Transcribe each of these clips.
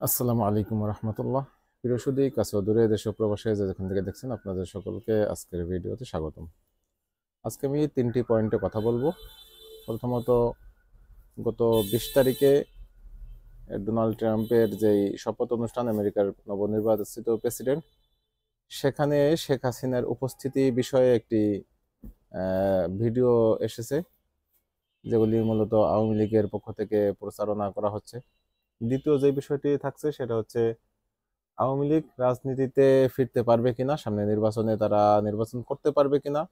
আসসালামু আলাইকুম রহমতুল্লাহ। প্রিয় সুদী, কাছে ও দূরে, দেশ ও প্রবাসে যে যেখান থেকে দেখছেন, আপনাদের সকলকে আজকের ভিডিওতে স্বাগতম। আজকে আমি 3টি পয়েন্টে কথা বলবো। প্রথমত, গত 20 তারিখে ডোনাল্ড ট্রাম্পের যেই শপথ অনুষ্ঠান, আমেরিকার নবনির্বাচিত প্রেসিডেন্ট, সেখানে শেখ হাসিনার উপস্থিতি বিষয়ে একটি ভিডিও এসেছে, যেগুলি মূলত আওয়ামী লীগের পক্ষ থেকে প্রচারণা করা হচ্ছে। দ্বিতীয় যে বিষয়টি থাকছে সেটা হচ্ছে আওয়ামী লীগ রাজনীতিতে ফিরতে পারবে কিনা, সামনে নির্বাচনে তারা নির্বাচন করতে পারবে কিনা,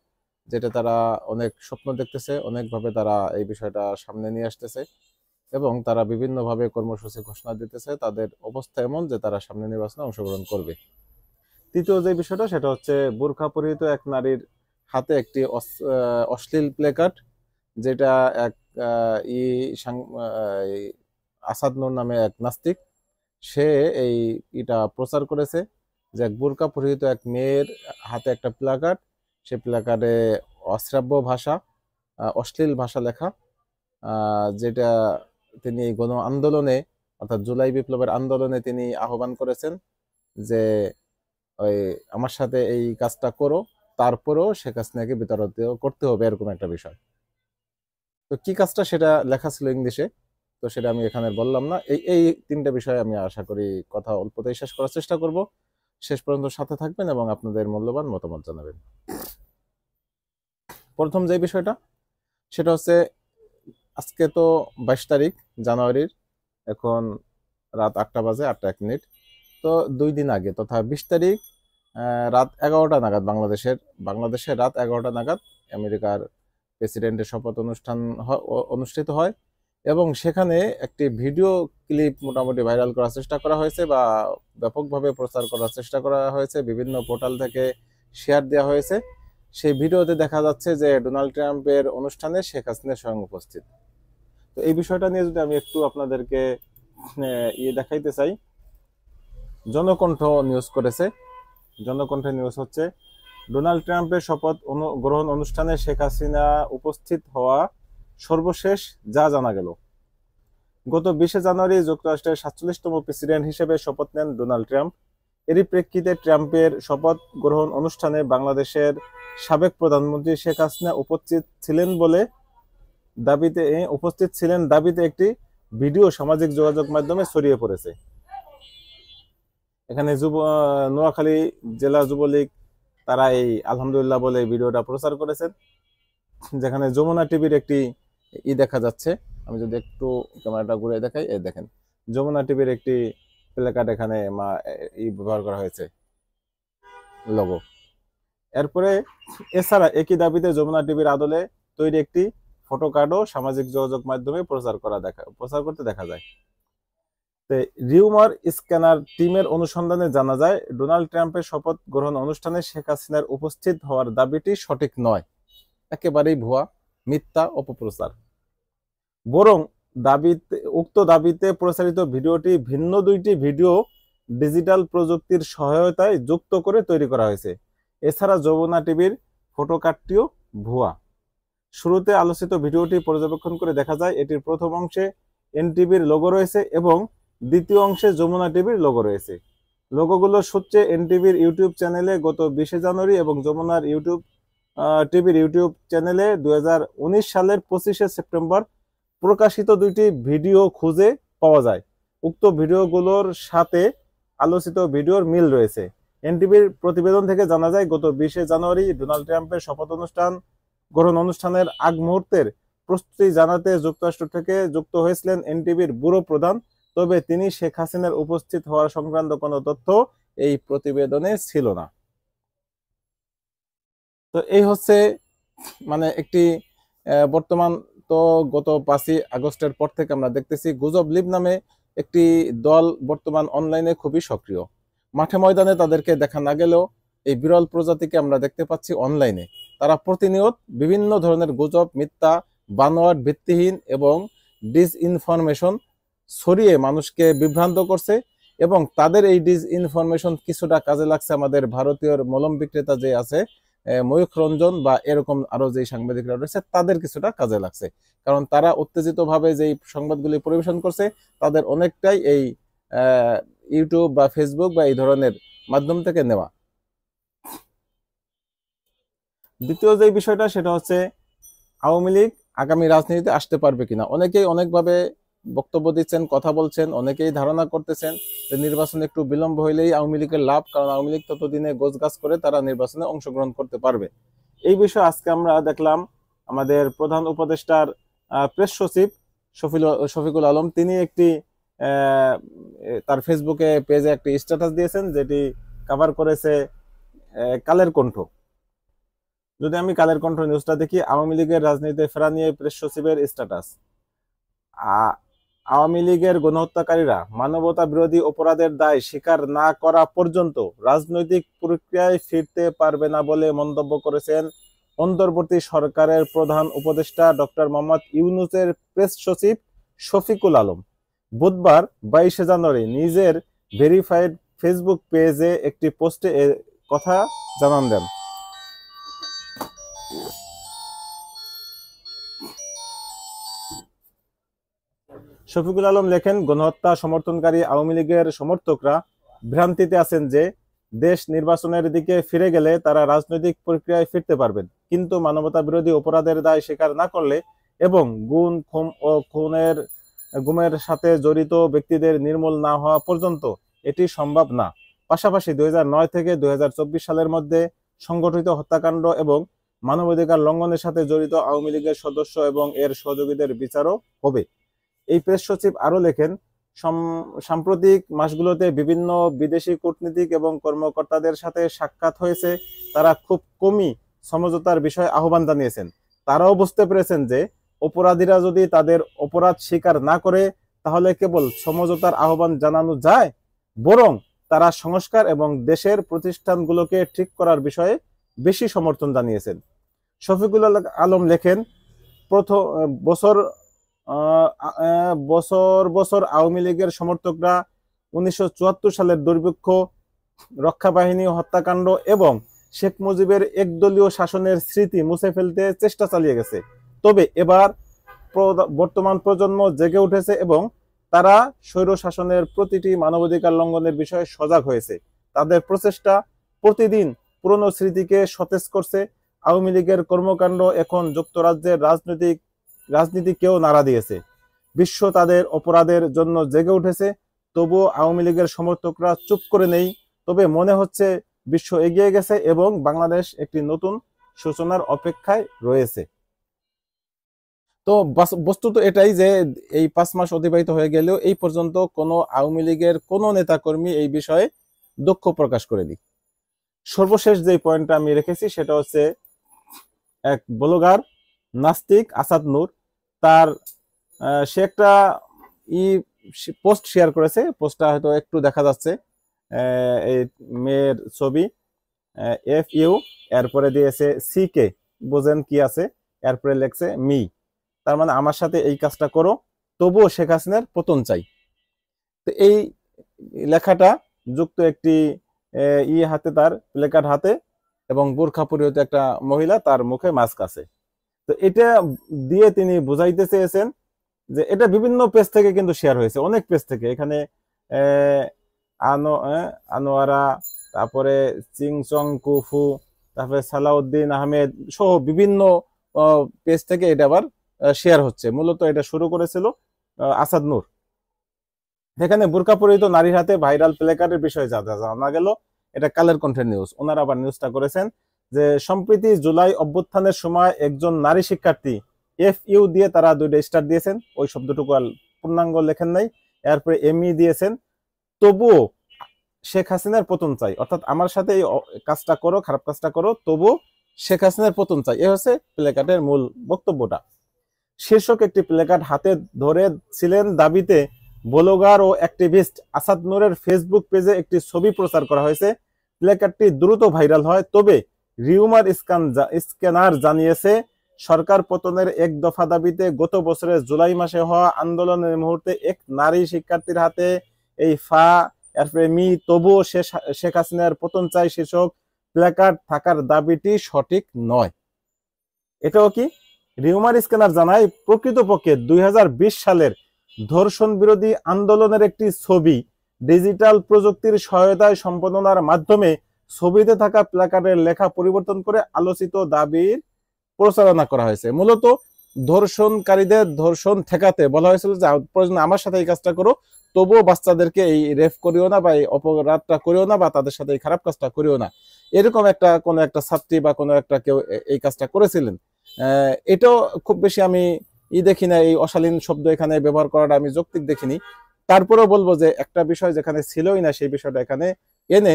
যেটা তারা অনেক স্বপ্ন দেখতেছে, অনেকভাবে তারা এই বিষয়টা সামনে নিয়ে আসতেছে এবং তারা বিভিন্নভাবে কর্মসূচি ঘোষণা দিতেছে। তাদের অবস্থা এমন যে তারা সামনে নির্বাচনে অংশগ্রহণ করবে। তৃতীয় যে বিষয়টা সেটা হচ্ছে বোরকা পরিহিত এক নারীর হাতে একটি অশ্লীল প্লেকার্ড, যেটা এক আসাদ নূর নামে এক নাস্তিক, সে এটা প্রচার করেছে যে এক বোরকা পরিহিত এক মেয়ের হাতে একটা প্লাকার্ড, সে প্লাকার্ডে অশ্রাব্য ভাষা, অশ্লীল ভাষা লেখা, যেটা তিনি এই গণ আন্দোলনে, অর্থাৎ জুলাই বিপ্লবের আন্দোলনে তিনি আহ্বান করেছেন যে ওই আমার সাথে এই কাজটা করো, তারপরেও শেখ হাসিনাকে বিতাড়িত করতে হবে, এরকম একটা বিষয়। তো কি কাজটা সেটা লেখা ছিল ইংলিশে, তো সেটা আমি এখানে বললাম না। এই এই তিনটা বিষয়ে আমি আশা করি কথা অল্পতেই শেষ করার চেষ্টা করব। শেষ পর্যন্ত সাথে থাকবেন এবং আপনাদের মূল্যবান মতামত জানাবেন। প্রথম যে বিষয়টা সেটা হচ্ছে, আজকে তো 22 তারিখ জানুয়ারির, এখন রাত 8টা বাজে 8:01। তো 2 দিন আগে, তথা 20 তারিখ রাত 11টা নাগাদ, বাংলাদেশের রাত 11টা নাগাদ আমেরিকার প্রেসিডেন্টের শপথ অনুষ্ঠান অনুষ্ঠিত হয় এবং সেখানে একটি ভিডিও ক্লিপ মোটামুটি ভাইরাল করার চেষ্টা করা হয়েছে বা ব্যাপকভাবে প্রচার করার চেষ্টা করা হয়েছে, বিভিন্ন পোর্টাল থেকে শেয়ার দেওয়া হয়েছে। সেই ভিডিওতে দেখা যাচ্ছে যে ডোনাল্ড ট্রাম্পের অনুষ্ঠানে শেখ হাসিনা স্বয়ং উপস্থিত। তো এই বিষয়টা নিয়ে যদি আমি একটু আপনাদেরকে দেখাইতে চাই, জনকণ্ঠ নিউজ করেছে। জনকণ্ঠ নিউজ হচ্ছে, ডোনাল্ড ট্রাম্পের শপথ গ্রহণ অনুষ্ঠানে শেখ হাসিনা উপস্থিত হওয়া সর্বশেষ যা জানা গেল। গত 20 জানুয়ারি যুক্তরাষ্ট্রের 47তম প্রেসিডেন্ট হিসেবে শপথ নেন ডোনাল্ড ট্রাম্প। এরই প্রেক্ষিতে ট্রাম্পের শপথ গ্রহণ অনুষ্ঠানে বাংলাদেশের সাবেক প্রধানমন্ত্রী শেখ হাসিনা উপস্থিত ছিলেন দাবিতে একটি ভিডিও সামাজিক যোগাযোগ মাধ্যমে ছড়িয়ে পড়েছে। এখানে নোয়াখালী জেলা যুবলীগ তারা এই আলহামদুলিল্লাহ বলে ভিডিওটা প্রচার করেছেন, যেখানে যমুনা টিভির একটি দেখা যাচ্ছে। আমি যদি একটু ক্যামেরাটা ঘুরে দেখাই, এই দেখেন যমুনা টিভির একটি প্লেকার্ড এখানে ব্যবহার করা হয়েছে, লোগো। এরপরে এছাড়া একই দাবিতে যমুনা টিভির আদলে তৈরি একটি ফটো কার্ডও সামাজিক যোগাযোগ মাধ্যমে প্রচার করতে দেখা যায়। রিউমার স্ক্যানার টিমের অনুসন্ধানে জানা যায়, ডোনাল্ড ট্রাম্পের শপথ গ্রহণ অনুষ্ঠানে শেখ হাসিনার উপস্থিত হওয়ার দাবিটি সঠিক নয়, একেবারেই ভুয়া, মিথ্যা, অপপ্রচার। বরং উক্ত দাবিতে প্রচারিত ভিডিওটি ভিন্ন 2টি ভিডিও ডিজিটাল প্রযুক্তির সহায়তায় যুক্ত করে তৈরি করা হয়েছে। এছাড়া যমুনা টিভির ফটো কার্ডটিও ভুয়া। শুরুতে আলোচিত ভিডিওটি পর্যবেক্ষণ করে দেখা যায়, এটির প্রথম অংশে এনটিভির লোগো রয়েছে এবং দ্বিতীয় অংশে যমুনা টিভির লোগো রয়েছে। লোগোগুলোর সূত্রে এনটিভির ইউটিউব চ্যানেলে গত 20 জানুয়ারি এবং যমুনার টিভির ইউটিউব চ্যানেলে 2019 সালের 25 সেপ্টেম্বর প্রকাশিত 2টি ভিডিও খুঁজে পাওয়া যায়। উক্ত ভিডিওগুলোর সাথে আলোচিত ভিডিওর মিল রয়েছে। এনটিভির প্রতিবেদন থেকে জানা যায়, গত 20 জানুয়ারি ডোনাল্ড ট্রাম্পের শপথ গ্রহণ অনুষ্ঠানের আগ মুহূর্তের প্রস্তুতি জানাতে যুক্তরাষ্ট্র থেকে যুক্ত হয়েছিলেন এনটিভির ব্যুরো প্রধান, তবে তিনি শেখ হাসিনার উপস্থিত হওয়ার সংক্রান্ত কোনো তথ্য এই প্রতিবেদনে ছিল না। তো এই হচ্ছে মানে একটি বর্তমান, তো গত 5 আগস্টের পর থেকে আমরা দেখতেছি গুজব লিভ নামে একটি দল বর্তমান অনলাইনে খুবই সক্রিয়। মাঠে ময়দানে তাদেরকে দেখা না গেলেও এই বিরল প্রজাতিকে আমরা দেখতে পাচ্ছি অনলাইনে। তারা প্রতিনিয়ত বিভিন্ন ধরনের গুজব, মিথ্যা, বানোয়াট, ভিত্তিহীন এবং ডিসইনফরমেশন ছড়িয়ে মানুষকে বিভ্রান্ত করছে এবং তাদের এই ডিসইনফরমেশন কিছুটা কাজে লাগছে আমাদের ভারতীয় মলম বিক্রেতা যে আছে ময়ূখ রঞ্জন বা এরকম আরো যে সাংবাদিকরা রয়েছে, তাদের কিছুটা কাজে লাগছে। কারণ তারা উত্তেজিতভাবে যে সংবাদগুলি পরিবেশন করছে, তাদের অনেকটাই এই ইউটিউব বা ফেসবুক বা এই ধরনের মাধ্যম থেকে নেওয়া। দ্বিতীয় যে বিষয়টা সেটা হচ্ছে আওয়ামী লীগ আগামী রাজনীতিতে আসতে পারবে কিনা। অনেকেই অনেকভাবে বক্তব্য দিচ্ছেন, কথা বলছেন, অনেকেই ধারণা করতেছেন যে নির্বাচনে একটু বিলম্ব হইলেই আওয়ামী লীগের লাভ, কারণ আওয়ামী লীগ ততদিনে গোছগাছ করে তারা নির্বাচনে অংশগ্রহণ করতে পারবে। এই বিষয়ে আজকে আমরা দেখলাম আমাদের প্রধান উপদেষ্টার প্রেস সচিব শফিকুল আলম তিনি একটি তার ফেসবুকে পেজে একটি স্ট্যাটাস দিয়েছেন, যেটি কভার করেছে কালের কণ্ঠ। যদি আমি কালের কণ্ঠ নিউজটা দেখি, আওয়ামী লীগের রাজনীতিতে ফেরা নিয়ে প্রেস সচিবের স্ট্যাটাস। আওয়ামী লীগের গণহত্যাকারীরা মানবতা বিরোধী অপরাধের দায় স্বীকার না করা পর্যন্ত রাজনৈতিক প্রক্রিয়ায় ফিরতে পারবে না বলে মন্তব্য করেছেন অন্তর্বর্তী সরকারের প্রধান উপদেষ্টা ডক্টর মোহাম্মদ ইউনূসের প্রেস সচিব শফিকুল আলম বুধবার 22 জানুয়ারি নিজের ভেরিফাইড ফেসবুক পেজে একটি পোস্টে এ কথা জানান দেন। শফিকুল আলম লেখেন, গণহত্যা সমর্থনকারী আওয়ামী লীগের সমর্থকরা ভ্রান্তিতে আছেন যে দেশ নির্বাচনের দিকে ফিরে গেলে তারা রাজনৈতিক প্রক্রিয়ায় ফিরতে পারবেন, কিন্তু মানবতা বিরোধী অপরাধের দায় স্বীকার না করলে এবং গুমের সাথে জড়িত ব্যক্তিদের নির্মূল না হওয়া পর্যন্ত এটি সম্ভব না। পাশাপাশি 2009 থেকে 2024 সালের মধ্যে সংগঠিত হত্যাকাণ্ড এবং মানবাধিকার লঙ্ঘনের সাথে জড়িত আওয়ামী লীগের সদস্য এবং এর সহযোগীদের বিচারও হবে। এই প্রেস সচিব আরো লেখেন, সাম্প্রতিক মাসগুলোতে বিভিন্ন বিদেশি কূটনীতিক এবং কর্মকর্তাদের সাথে সাক্ষাৎ হয়েছে। তারা খুব কমই সমঝোতার বিষয়ে আহ্বান জানিয়েছেন। তারাও বুঝতে পেরেছেন যে অপরাধীরা যদি তাদের অপরাধ স্বীকার না করে তাহলে কেবল সমঝোতার আহ্বান জানানো যায়, বরং তারা সংস্কার এবং দেশের প্রতিষ্ঠানগুলোকে ঠিক করার বিষয়ে বেশি সমর্থন জানিয়েছেন। শফিকুল আলম লেখেন, বছর আওয়ামী লীগের সমর্থকরা 1974 সালের দুর্ভিক্ষ, রক্ষা বাহিনী হত্যাকাণ্ড এবং শেখ মুজিবের একদলীয় শাসনের স্মৃতি মুছে ফেলতে চেষ্টা চালিয়ে গেছে। তবে এবার বর্তমান প্রজন্ম জেগে উঠেছে এবং তারা স্বৈর শাসনের প্রতিটি মানবাধিকার লঙ্ঘনের বিষয়ে সজাগ হয়েছে। তাদের প্রচেষ্টা প্রতিদিন পুরনো স্মৃতিকে সতেজ করছে। আওয়ামী লীগের কর্মকাণ্ড এখন যুক্তরাজ্যের রাজনীতিকেও নাড়া দিয়েছে। বিশ্ব তাদের অপরাধের জন্য জেগে উঠেছে। তবুও আওয়ামী লীগের সমর্থকরা চুপ করে নেই। তবে মনে হচ্ছে বিশ্ব এগিয়ে গেছে এবং বাংলাদেশ একটি নতুন সূচনার অপেক্ষায় রয়েছে। তো বস্তুত এটাই যে এই 5 মাস অতিবাহিত হয়ে গেলেও এই পর্যন্ত কোনো আওয়ামী লীগের কোনো নেতাকর্মী এই বিষয়ে দুঃখ প্রকাশ করেনি। সর্বশেষ যে পয়েন্টটা আমি রেখেছি সেটা হচ্ছে এক ব্লগার নাস্তিক আসাদ নূর, তার সে একটা পোস্ট শেয়ার করেছে। পোস্টটা হয়তো একটু দেখা যাচ্ছে, এই মেয়ের ছবি, FU এরপরে দিয়েছে CK, বোঝেন কি আছে, এরপরে লেখছে মি, তার মানে আমার সাথে এই কাজটা করো, তবুও শেখ হাসিনার পতন চাই। তো এই লেখাটা যুক্ত একটি হাতে, তার প্লেকার্ড হাতে এবং বোরখা পরিহিত একটা মহিলা, তার মুখে মাস্ক আছে। তো এটা দিয়ে তিনি বুঝাইতে চেয়েছেন যে এটা বিভিন্ন পেজ থেকে কিন্তু শেয়ার হয়েছে, অনেক পেজ থেকে। এখানে আনোয়ারা, তারপরে চিংচং কুফু, তারপরে সালাউদ্দিন আহমেদ সহ বিভিন্ন পেজ থেকে এটা আবার শেয়ার হচ্ছে। মূলত এটা শুরু করেছিল আসাদ নূর। এখানে বোরকা পরিহিত নারীর হাতে ভাইরাল প্লেকার্ডের বিষয়ে জানা গেল। এটা কালের কণ্ঠের নিউজ। ওনারা আবার নিউজটা করেছেন যে সম্প্রতি জুলাই অভ্যুত্থানের সময় একজন নারী শিক্ষার্থী FU দিয়ে তারা 2টা স্টার দিয়েছেন, ওই শব্দটুকু আর পূর্ণাঙ্গ লেখেন নাই, এরপরে ME দিয়েছেন। তবুও শেখ হাসিনার পতন চাই, অর্থাৎ আমার সাথে এই কাজটা করো, খারাপ কাজটা করো, তবুও শেখ হাসিনার পতন চাই। এ হচ্ছে প্লেকার্ডের মূল বক্তব্যটা। শীর্ষক একটি প্লেকার্ড হাতে ধরে ছিলেন দাবিতে ব্লগার ও অ্যাক্টিভিস্ট আসাদ নূরের ফেসবুক পেজে একটি ছবি প্রচার করা হয়েছে। প্লেকার্ডটি দ্রুত ভাইরাল হয়, তবে রিউমার স্ক্যানার জানিয়েছে সরকার পতনের এক দফা দাবিতে গত বছরের জুলাই মাসে হওয়া আন্দোলনের মুহূর্তে এক নারী শিক্ষার্থীর হাতে এই এরপরে মি, তবুও শেখ হাসিনার পতন চাই শীর্ষক প্লেকার্ড থাকার দাবিটি সঠিক নয়। এটাও কি রিউমার স্ক্যানার জানায়, প্রকৃতপক্ষে 2020 সালের ধর্ষণ বিরোধী আন্দোলনের একটি ছবি ডিজিটাল প্রযুক্তির সহায়তায় সম্পাদনার মাধ্যমে ছবিতে থাকা প্ল্যাকার্ডের লেখা পরিবর্তন করে আলোচিত দাবির প্রচারণা করা হয়েছে। মূলত ধর্ষণকারীদের ধর্ষণ ঠেকাতে বলা হয়েছিল যে প্রয়োজন আমার সাথে এই কাজটা করো, তবুও বাচ্চাদেরকে এই রেপ করিও না বা এই অপরাধটা করিও না বা তাদের সাথে এই খারাপ কাজটা করিও না। এরকম একটা কোনো একটা ছাত্রী বা কোনো একটা কেউ এই কাজটা করেছিলেন। এটাও খুব বেশি আমি দেখি না, এই অশালীন শব্দ এখানে ব্যবহার করাটা আমি যৌক্তিক দেখিনি। তারপরেও বলবো যে একটা বিষয় যেখানে ছিলই না সেই বিষয়টা এখানে এনে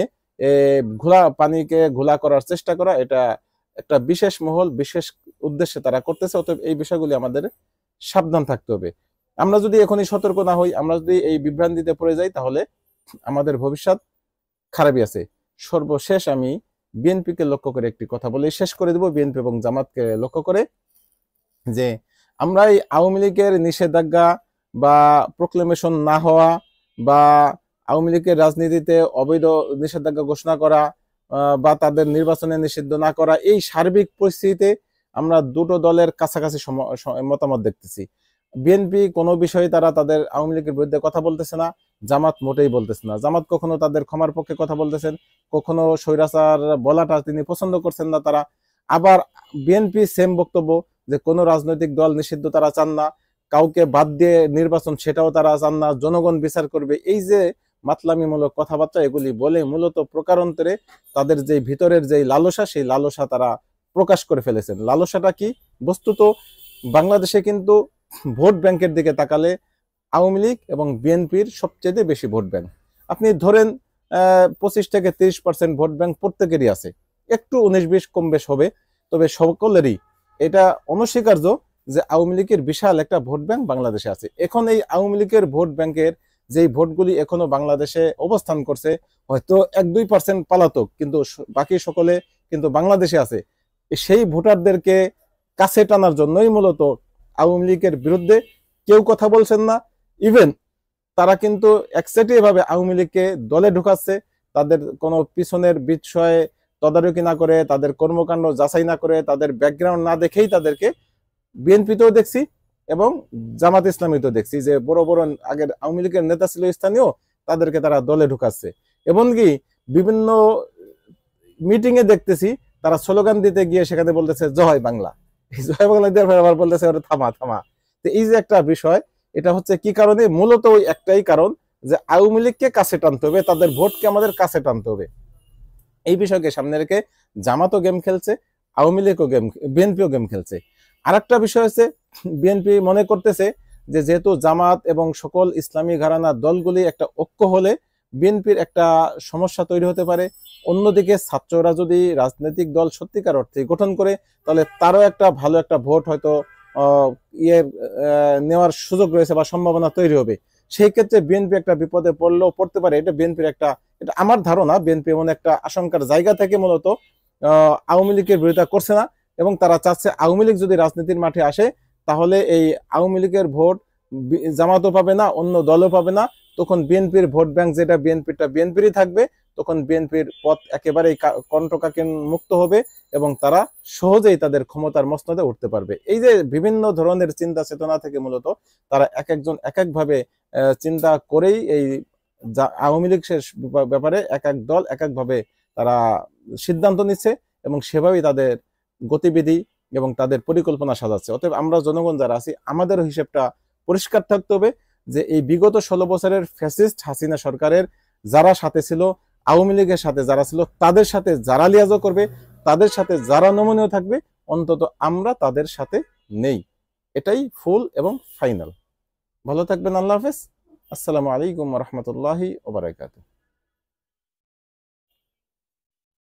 পানিকে ঘোলা করার চেষ্টা করা, এটা একটা বিশেষ মহল বিশেষ উদ্দেশ্যে তারা করতেছে। অতএব এই বিষয়গুলি আমাদের সাবধান থাকতে হবে। আমরা যদি এখনই সতর্ক না হই, আমরা যদি এই বিভ্রান্তিতে পড়ে যাই, তাহলে আমাদের ভবিষ্যৎ খারাপই আছে। সর্বশেষ আমি বিএনপিকে লক্ষ্য করে একটি কথা বলে শেষ করে দেব। বিএনপি এবং জামাতকে লক্ষ্য করে যে আমরা এই আওয়ামী লীগের নিষেধাজ্ঞা বা প্রোক্লেমেশন না হওয়া বা আওয়ামী লীগের রাজনীতিতে অবৈধ নিষেধাজ্ঞা ঘোষণা করা বা তাদের নির্বাচনে নিষিদ্ধ না করা, এই সার্বিক পরিস্থিতিতে আমরা দুটো দলের কাছাকাছি মতামত দেখতেছি। বিএনপি কোনো বিষয়ে তারা তাদের আওয়ামী লীগের বিরুদ্ধে কথা বলতেছে না, জামাত মোটেই বলতেছে না। জামাত কখনো তাদের ক্ষমার পক্ষে কথা বলতেছেন, কখনো স্বৈরাচার বলাটা তিনি পছন্দ করছেন না তারা। আবার বিএনপি সেম বক্তব্য যে কোনো রাজনৈতিক দল নিষিদ্ধ তারা চান না, কাউকে বাদ দিয়ে নির্বাচন সেটাও তারা চান না, জনগণ বিচার করবে। এই যে মাতলামিমূলক কথাবার্তা এগুলি বলে মূলত প্রকারান্তরে তাদের যে ভিতরের যে লালসা, সেই লালসা তারা প্রকাশ করে ফেলেছেন। লালসাটা কি? বস্তুত বাংলাদেশে কিন্তু ভোট ব্যাংকের দিকে তাকালে আওয়ামী লীগ এবং বিএনপির সবচেয়ে বেশি ভোট ব্যাংক। আপনি ধরেন 25 থেকে 30% ভোট ব্যাংক প্রত্যেকেরই আছে, একটু 19-20 কম বেশ হবে, তবে সকলেরই এটা অনস্বীকার্য যে আওয়ামী লীগের বিশাল একটা ভোট ব্যাংক বাংলাদেশে আছে। এখন এই আওয়ামী লীগের ভোট ব্যাংকের যেই ভোটগুলি এখনো বাংলাদেশে অবস্থান করছে, হয়তো 1-2% পালাতক, কিন্তু বাকি সকলে কিন্তু বাংলাদেশে আছে। সেই ভোটারদেরকে কাছে টানার জন্যই মূলত আওয়ামী লীগের বিরুদ্ধে কেউ কথা বলছেন না। ইভেন তারা কিন্তু একচেটিয়া ভাবে আওয়ামী লীগকে দলে ঢুকাচ্ছে, তাদের কোনো পিছনের বিষয়ে তদারকি না করে, তাদের কর্মকাণ্ড যাচাই না করে, তাদের ব্যাকগ্রাউন্ড না দেখেই তাদেরকে বিএনপিতেও দেখছি এবং জামাত ইসলামীতেও দেখছি যে বড় বড় আগের আওয়ামী লীগের নেতা ছিল স্থানীয়, তাদেরকে তারা দলে ঢুকাচ্ছে। এমনকি বিভিন্ন মিটিং এ দেখতেছি তারা স্লোগান দিতে গিয়ে সেখানে বলতেছে জয় বাংলা। জয় বাংলা দিয়ে আবার বলতেছে থামা থামা। তো এই যে একটা বিষয়, এটা হচ্ছে কি কারণে? মূলত ওই একটাই কারণ যে আওয়ামী লীগকে কাছে টানতে হবে, তাদের ভোটকে আমাদের কাছে টানতে হবে। এই বিষয়কে সামনে রেখে জামাতও গেম খেলছে, আওয়ামী লীগও গেম, বিএনপিও গেম খেলছে। আরেকটা বিষয় হচ্ছে বিএনপি মনে করতেছে যে যেহেতু জামাত এবং সকল ইসলামী ঘরানার দলগুলি একটা ঐক্য হলে বিএনপির একটা সমস্যা তৈরি হতে পারে। অন্যদিকে ছাত্ররা যদি রাজনৈতিক দল সত্যিকার অর্থে গঠন করে, তাহলে তারও একটা ভালো একটা ভোট হয়তো নেওয়ার সুযোগ রয়েছে বা সম্ভাবনা তৈরি হবে। সেই ক্ষেত্রে বিএনপি একটা বিপদে পড়তে পারে। এটা বিএনপির একটা, এটা আমার ধারণা, বিএনপি এমন একটা আশঙ্কার জায়গা থেকে মূলত আওয়ামী লীগের বিরোধিতা করছে না, এবং তারা চাচ্ছে আওয়ামী লীগ যদি রাজনীতির মাঠে আসে তাহলে এই আওয়ামী লীগের ভোট জামাতও পাবে না, অন্য দলও পাবে না। তখন বিএনপির ভোট ব্যাংক যেটা বিএনপিটা বিএনপিরই থাকবে, তখন বিএনপির পথ একেবারেই কণ্টকাকীন মুক্ত হবে এবং তারা সহজেই তাদের ক্ষমতার মসনদে উঠতে পারবে। এই যে বিভিন্ন ধরনের চিন্তা চেতনা থেকে মূলত তারা এক একজন এক একভাবে চিন্তা করেই এই আওয়ামী লীগ ব্যাপারে এক এক দল এক একভাবে তারা সিদ্ধান্ত নিচ্ছে এবং সেভাবেই তাদের গতিবিধি এবং তাদের পরিকল্পনা সাজাচ্ছে। অতএব আমরা জনগণ যারা আছি আমাদের হিসেবটা পরিষ্কার থাকতে হবে যে এই বিগত 16 বছরের ফ্যাসিস্ট হাসিনা সরকারের যারা সাথে ছিল, আওয়ামী লীগের সাথে যারা ছিল, তাদের সাথে যারা লিয়াজো করবে, তাদের সাথে যারা নমনীয় থাকবে, অন্তত আমরা তাদের সাথে নেই। এটাই ফুল এবং ফাইনাল। ভালো থাকবেন। আল্লাহ হাফেজ। আসসালামু আলাইকুম ওয়া রাহমাতুল্লাহি ওয়া বারাকাতুহু।